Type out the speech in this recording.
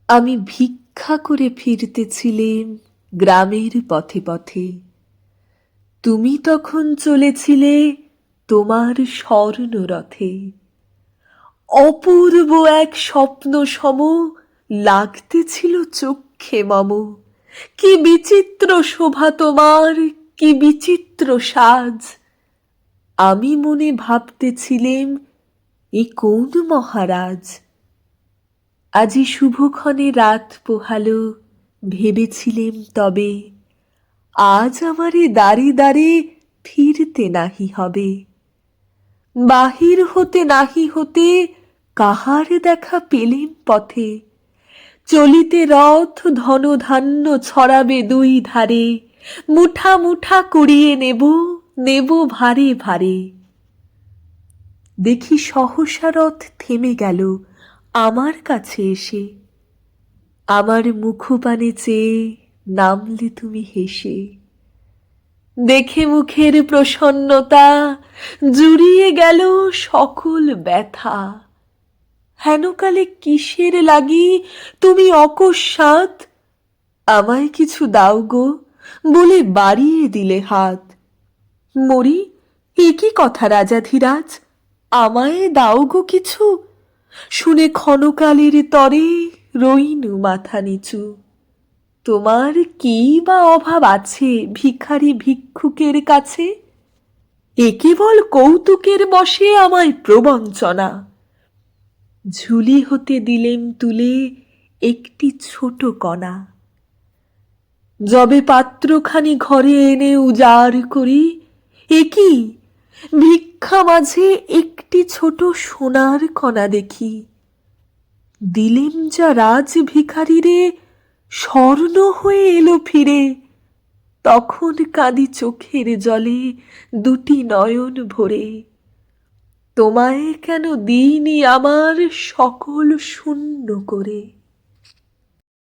আমি ভিক্ষা করে ফিরতেছিলেম গ্রামের পথে পথে। তুমি তখন চলেছিলে তোমার স্বর্ণরথে। অপূর্ব এক স্বপ্ন সম লাগতেছিল চক্ষে মম। কি বিচিত্র শোভা তোমার, কি বিচিত্র সাজ! আমি মনে ভাবতেছিলেম, এ কোন মহারাজ? আজি শুভক্ষণে রাত পোহালো, ভেবেছিলেম তবে আজ আমারে দ্বারে দ্বারে ফিরতে নাহি হবে। বাহির হতে নাহি হতে কাহার দেখা পেলেম পথে। চলিতে রথ ধনধান্য ছড়াবে দুই ধারে, মুঠা মুঠা কুড়িয়ে নেব, নেব ভারে ভারে। দেখি সহসা রথ থেমে গেল আমার কাছে এসে। আমার মুখপানে চেয়ে নামলে তুমি হেসে। দেখে মুখের প্রসন্নতা জুড়িয়ে গেল সকল ব্যথা। হেনকালে কিসের লাগি তুমি অকস্মাৎ আমায় কিছু দাও গো বলে বাড়িয়ে দিলে হাত। মরি, এ কি কথা রাজাধিরাজ, আমায় দাও গো কিছু? শুনে ক্ষণকালের তরে রইনু মাথা নিচু। তোমার কি বা অভাব আছে ভিখারি ভিক্ষুকের কাছে? এ কেবল কৌতুকের বশে আমায় প্রবঞ্চনা। ঝুলি হতে দিলেম তুলে একটি ছোট কণা। যবে পাত্রখানি ঘরে এনে উজাড় করি, এ কি, ভিক্ষা মাঝে একটি ছোট সোনার কণা দেখি। দিলেম যা রাজ ভিখারিরে, স্বর্ণ হয়ে এলো ফিরে। তখন কাঁদি চোখের জলে দুটি নয়ন ভরে। তোমায় কেন দিইনি আমার সকল শূন্য করে।